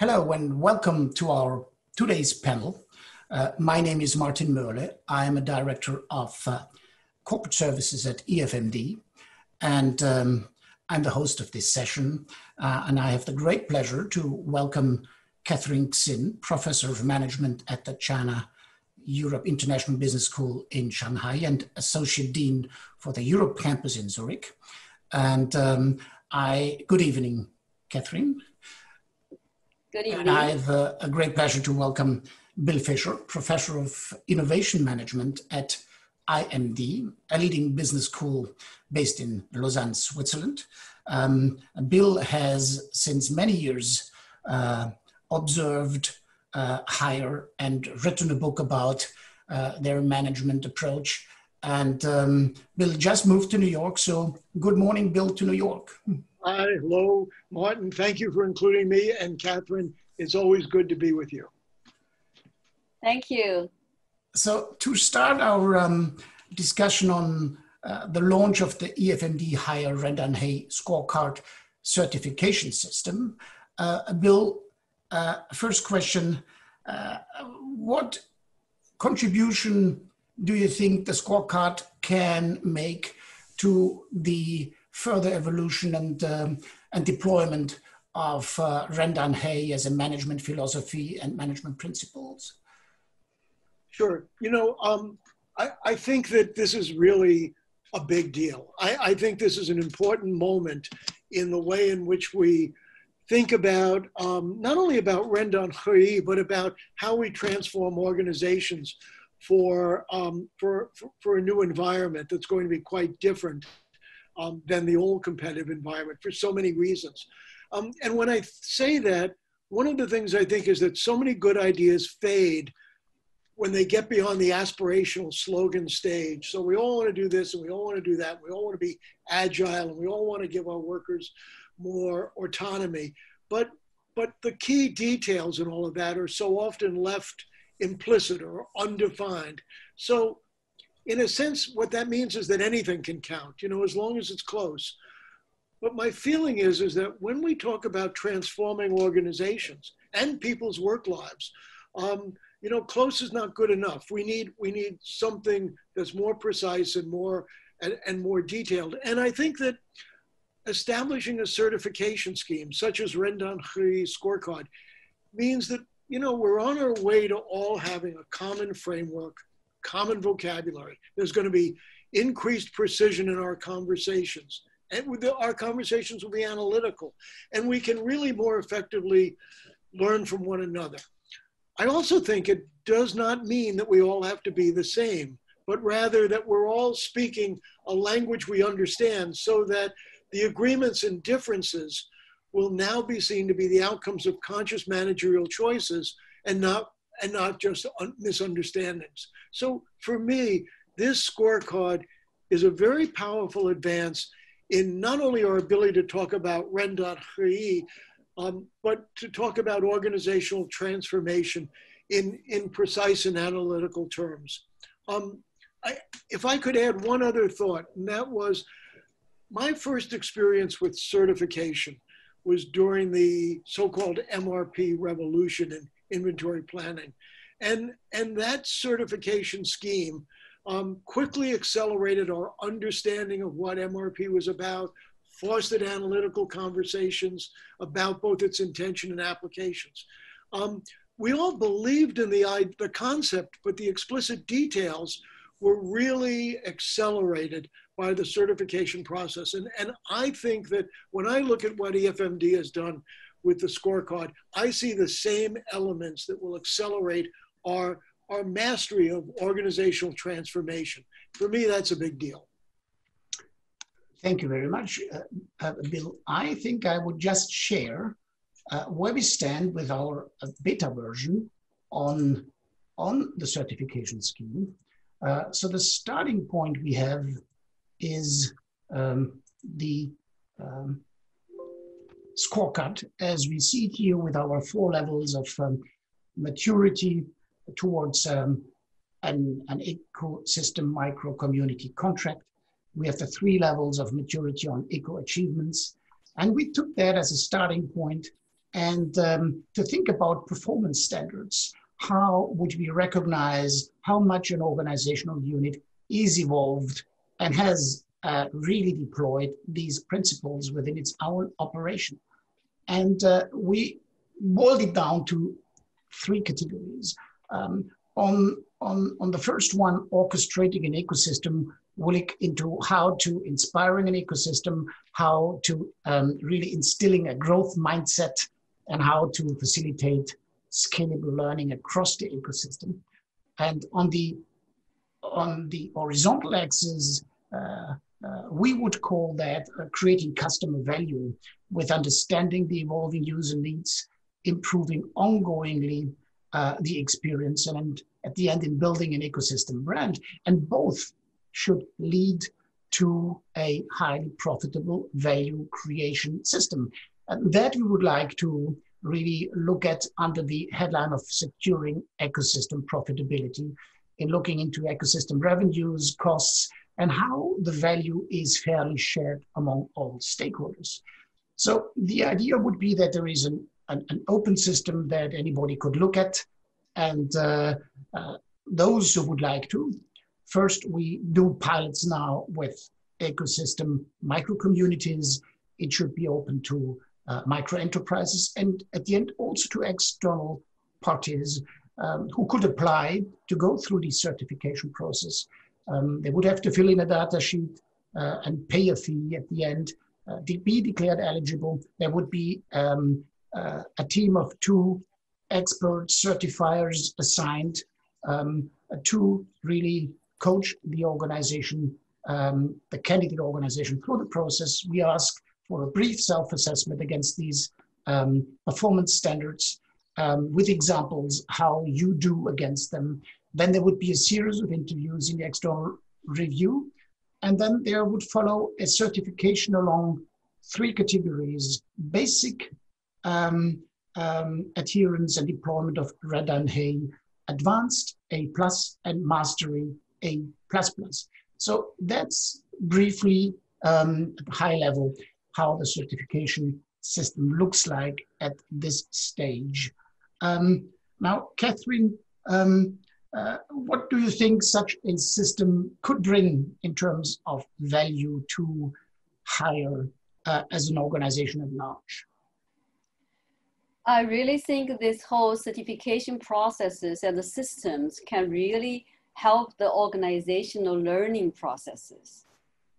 Hello and welcome to our today's panel. My name is Martin Möhle. I am a director of corporate services at EFMD, and I'm the host of this session. And I have the great pleasure to welcome Catherine Xin, Professor of Management at the China Europe International Business School in Shanghai and Associate Dean for the Europe campus in Zurich. And good evening, Catherine. Good evening. And I have a great pleasure to welcome Bill Fisher, Professor of Innovation Management at EFMD, a leading business school based in Lausanne, Switzerland. Bill has, since many years, observed, hired, and written a book about their management approach. And Bill just moved to New York, so good morning, Bill, to New York. Hi, hello, Martin. Thank you for including me, and Catherine, it's always good to be with you. Thank you. So to start our discussion on the launch of the EFMD Higher Rendan-Hay scorecard certification system, Bill, first question, what contribution do you think the scorecard can make to the further evolution and deployment of Rendan-Hay as a management philosophy and management principles? Sure. You know, I think that this is really a big deal. I think this is an important moment in the way in which we think about, not only about Rendan-Hay, but about how we transform organizations for a new environment that's going to be quite different than the old competitive environment for so many reasons. And when I say that, one of the things I think is that so many good ideas fade when they get beyond the aspirational slogan stage. So we all want to do this and we all want to do that. We all want to be agile and we all want to give our workers more autonomy. But the key details in all of that are so often left implicit or undefined. So in a sense, what that means is that anything can count, you know, as long as it's close. But my feeling is that when we talk about transforming organizations and people's work lives, you know, close is not good enough. We need something that's more precise and more detailed. And I think that establishing a certification scheme such as Rendan-Hay scorecard means that, you know, we're on our way to all having a common framework, common vocabulary. There's going to be increased precision in our conversations. And our conversations will be analytical. And we can really more effectively learn from one another. I also think it does not mean that we all have to be the same, but rather that we're all speaking a language we understand so that the agreements and differences will now be seen to be the outcomes of conscious managerial choices and not just misunderstandings. So for me, this scorecard is a very powerful advance in not only our ability to talk about Rendan-Hay, but to talk about organizational transformation in precise and analytical terms. If I could add one other thought, and that was my first experience with certification was during the so-called MRP revolution in inventory planning. And that certification scheme quickly accelerated our understanding of what MRP was about, fostered analytical conversations about both its intention and applications. We all believed in the concept, but the explicit details were really accelerated by the certification process. And I think that when I look at what EFMD has done with the scorecard, I see the same elements that will accelerate our mastery of organizational transformation. For me, that's a big deal. Thank you very much, Bill. I think I would just share where we stand with our beta version on the certification scheme. So the starting point we have is the scorecard, as we see it here with our 4 levels of maturity towards an ecosystem micro-community contract. We have the 3 levels of maturity on eco-achievements. And we took that as a starting point and to think about performance standards. How would we recognize how much an organizational unit is evolved and has really deployed these principles within its own operation? And we boiled it down to three categories. On the first one, orchestrating an ecosystem, we'll look into how to inspiring an ecosystem, how to really instilling a growth mindset, and how to facilitate scalable learning across the ecosystem. And on the horizontal axis, we would call that creating customer value with understanding the evolving user needs, improving ongoingly the experience, and at the end in building an ecosystem brand. And both should lead to a highly profitable value creation system. And that we would like to really look at under the headline of securing ecosystem profitability, in looking into ecosystem revenues, costs, and how the value is fairly shared among all stakeholders. So the idea would be that there is an open system that anybody could look at, and those who would like to. First, we do pilots now with ecosystem micro-communities. It should be open to micro-enterprises, and at the end also to external parties who could apply to go through the certification process. They would have to fill in a data sheet and pay a fee at the end to be declared eligible. There would be a team of 2 expert certifiers assigned to really coach the organization, the candidate organization through the process. We ask for a brief self-assessment against these performance standards with examples how you do against them. Then there would be a series of interviews in the external review, and then there would follow a certification along 3 categories: basic, adherence and deployment of Red and Hay, advanced A+, and mastery A++. So that's briefly high level how the certification system looks like at this stage. Now, Catherine, what do you think such a system could bring in terms of value to hire as an organization at large? I really think this whole certification processes and the systems can really help the organizational learning processes.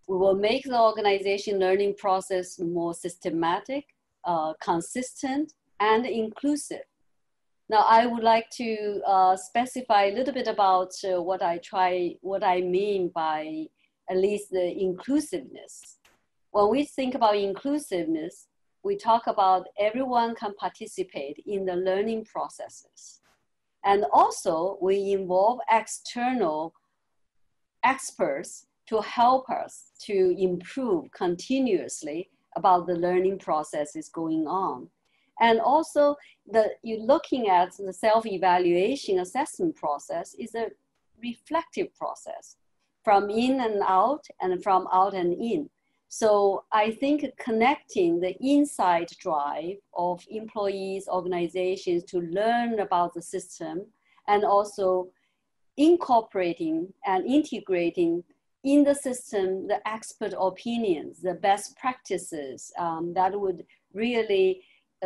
We will make the organization learning process more systematic, consistent, and inclusive. Now, I would like to specify a little bit about what I mean by at least the inclusiveness. When we think about inclusiveness, we talk about everyone can participate in the learning processes. And also we involve external experts to help us to improve continuously about the learning processes going on. And also you're looking at the self-evaluation assessment process is a reflective process from in and out and from out and in. So I think connecting the inside drive of employees, organizations to learn about the system, and also incorporating and integrating in the system the expert opinions, the best practices that would really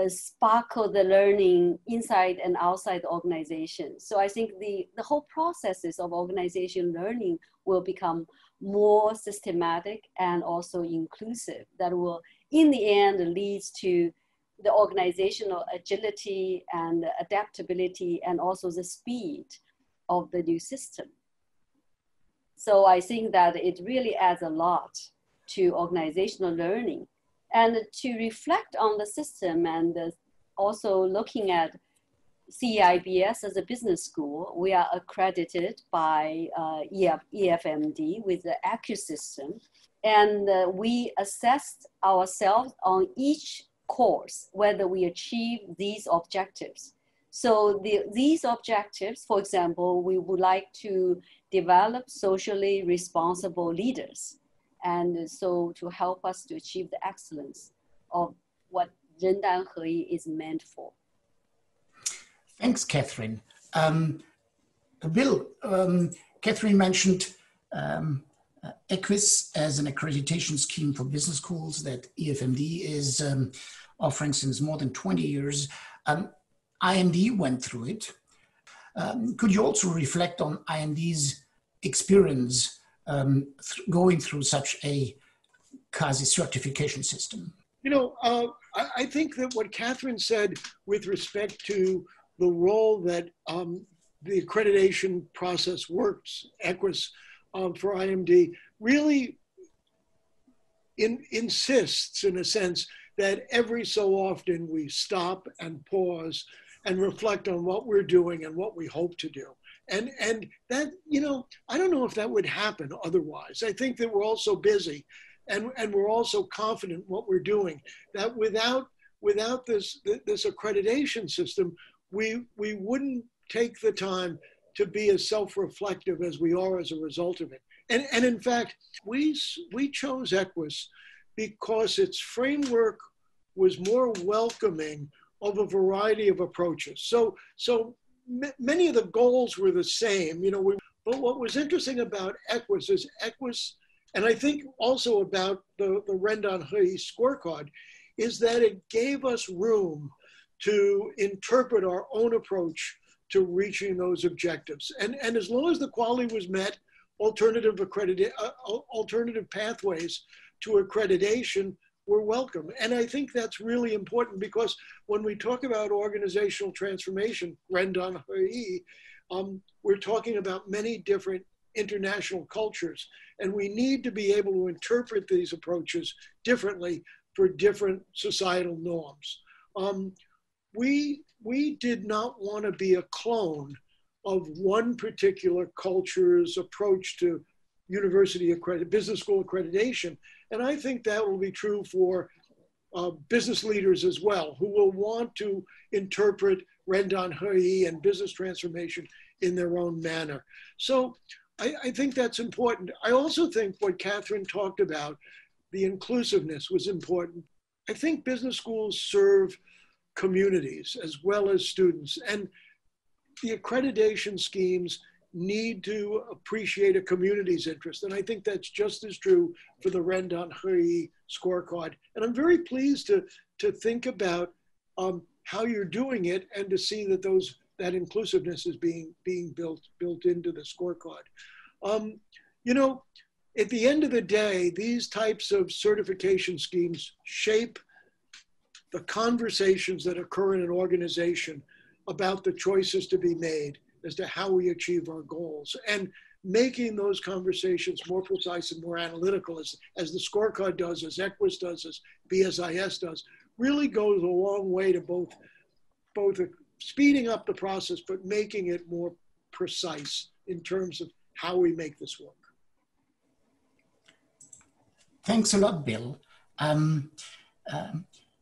sparkle the learning inside and outside the organization. So I think the whole processes of organization learning will become more systematic and also inclusive. That will, in the end, leads to the organizational agility and adaptability and also the speed of the new system. So I think that it really adds a lot to organizational learning. And to reflect on the system and also looking at CEIBS as a business school, we are accredited by EFMD with the AccuSystem. And we assessed ourselves on each course, whether we achieve these objectives. So these objectives, for example, we would like to develop socially responsible leaders. And so to help us to achieve the excellence of what 人单合一 is meant for. Thanks, Catherine. Bill, Catherine mentioned EQUIS as an accreditation scheme for business schools that EFMD is offering since more than 20 years. IMD went through it. Could you also reflect on IMD's experience going through such a quasi-certification system? You know, I think that what Catherine said with respect to the role that the accreditation process works, EQUIS, for IMD, really insists, in a sense, that every so often we stop and pause and reflect on what we're doing and what we hope to do. And that, you know, I don't know if that would happen otherwise. I think that we're all so busy and we're all so confident in what we're doing that without this accreditation system, we wouldn't take the time to be as self-reflective as we are as a result of it. And in fact, we chose EQUIS because its framework was more welcoming of a variety of approaches. So many of the goals were the same, you know, but what was interesting about EQUIS is EQUIS, and I think also about the Rendan Hui scorecard, is that it gave us room to interpret our own approach to reaching those objectives. And as long as the quality was met, alternative pathways to accreditation were welcome. And I think that's really important because when we talk about organizational transformation, Rendan Hui, we're talking about many different international cultures, and we need to be able to interpret these approaches differently for different societal norms. We did not want to be a clone of one particular culture's approach to university business school accreditation. And I think that will be true for business leaders as well, who will want to interpret Rendan Hui and business transformation in their own manner. So I think that's important. I also think what Catherine talked about, the inclusiveness, was important. I think business schools serve communities as well as students, and the accreditation schemes need to appreciate a community's interest. And I think that's just as true for the Rendan Hui scorecard. And I'm very pleased to think about how you're doing it and to see that that inclusiveness is being built into the scorecard. You know, at the end of the day, these types of certification schemes shape the conversations that occur in an organization about the choices to be made as to how we achieve our goals, and making those conversations more precise and more analytical, as the scorecard does, as EQUIS does, as BSIS does, really goes a long way to both speeding up the process, but making it more precise in terms of how we make this work. Thanks a lot, Bill.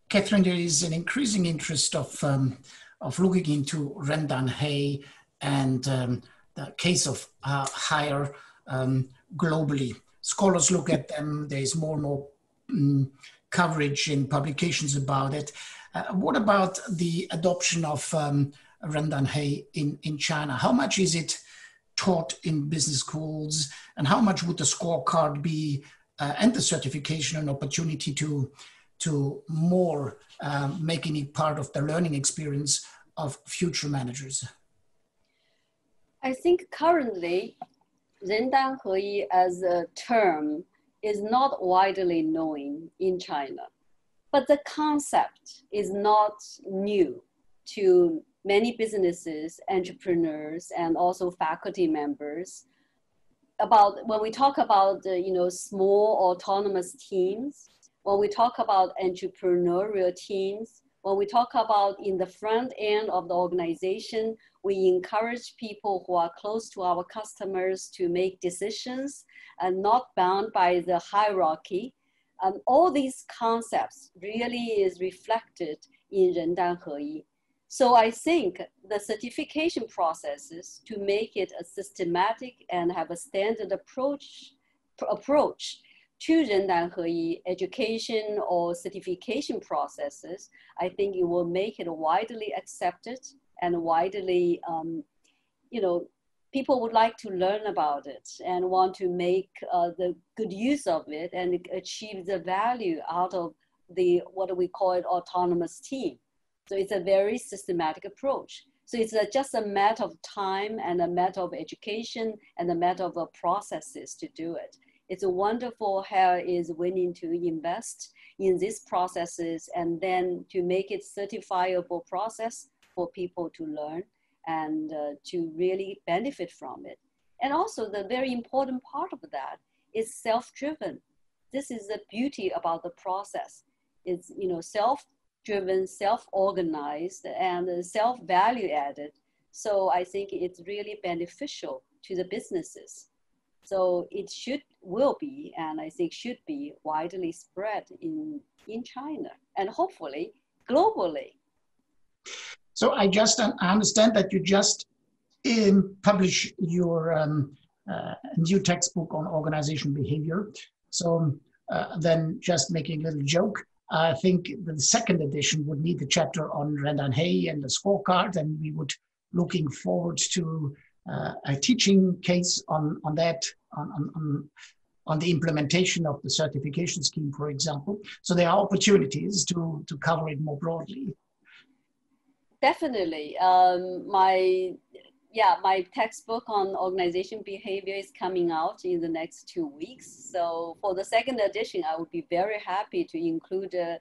Catherine, there is an increasing interest of looking into Rendan Hui and the case of hire globally. Scholars look at them. There is more and more coverage in publications about it. What about the adoption of Rendan Hui in China? How much is it taught in business schools, and how much would the scorecard be and the certification an opportunity to more making it part of the learning experience of future managers? I think currently, Rendan Hui as a term is not widely known in China, but the concept is not new to many businesses, entrepreneurs, and also faculty members. When we talk about small autonomous teams, when we talk about entrepreneurial teams, when we talk about in the front end of the organization, we encourage people who are close to our customers to make decisions and not bound by the hierarchy. All these concepts really is reflected in Rendan Hui. So I think the certification processes to make it a systematic and have a standard approach to 人单合一 education or certification processes, I think it will make it widely accepted and widely, people would like to learn about it and want to make the good use of it and achieve the value out of what we call it autonomous team. So it's a very systematic approach. So it's just a matter of time and a matter of education and a matter of processes to do it. It's wonderful how it is willing to invest in these processes and then to make it certifiable process for people to learn and to really benefit from it. And also the very important part of that is self-driven. This is the beauty about the process. It's self-driven, self-organized, and self-value added. So I think it's really beneficial to the businesses. So it will be, and I think should be widely spread in China and hopefully globally. So I understand that you just publish your new textbook on organizational behavior. So then just making a little joke, I think the second edition would need the chapter on Rendan-Hay and the scorecard, and we would looking forward to a teaching case on that, on the implementation of the certification scheme, for example. So there are opportunities to cover it more broadly. Definitely. My textbook on organization behavior is coming out in the next 2 weeks. So for the second edition, I would be very happy to include a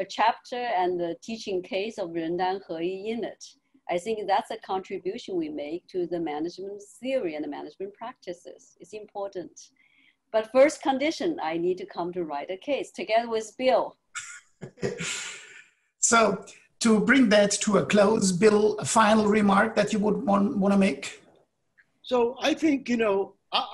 chapter and the teaching case of 人单合一 in it. I think that's a contribution we make to the management theory and the management practices. It's important. But first condition, I need to come to write a case together with Bill. So to bring that to a close, Bill, a final remark that you would want to make? So I think,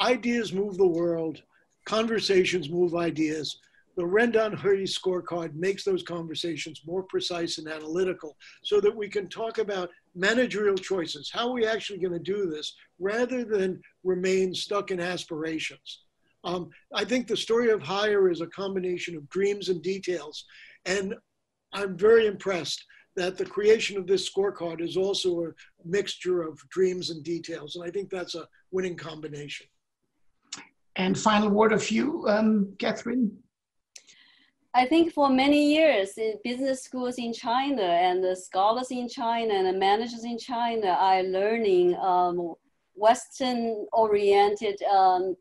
ideas move the world, conversations move ideas. The Rendan-Hay scorecard makes those conversations more precise and analytical so that we can talk about managerial choices. How are we actually going to do this rather than remain stuck in aspirations? I think the story of hire is a combination of dreams and details. And I'm very impressed that the creation of this scorecard is also a mixture of dreams and details. And I think that's a winning combination. And final word of you, Catherine? I think for many years, business schools in China and the scholars in China and the managers in China are learning Western-oriented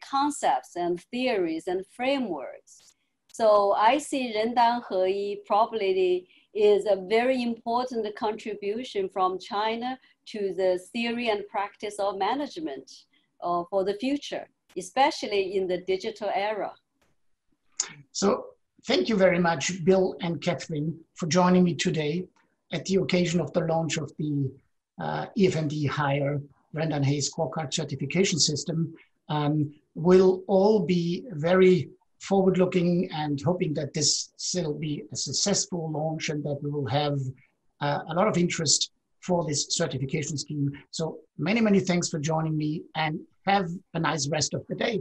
concepts and theories and frameworks. So I see 人单合一 probably is a very important contribution from China to the theory and practice of management for the future, especially in the digital era. So thank you very much, Bill and Catherine, for joining me today at the occasion of the launch of the EFMD Hire Rendan-Hay Scorecard certification system. We'll all be very forward-looking and hoping that this will be a successful launch and that we will have a lot of interest for this certification scheme. So many, many thanks for joining me and have a nice rest of the day.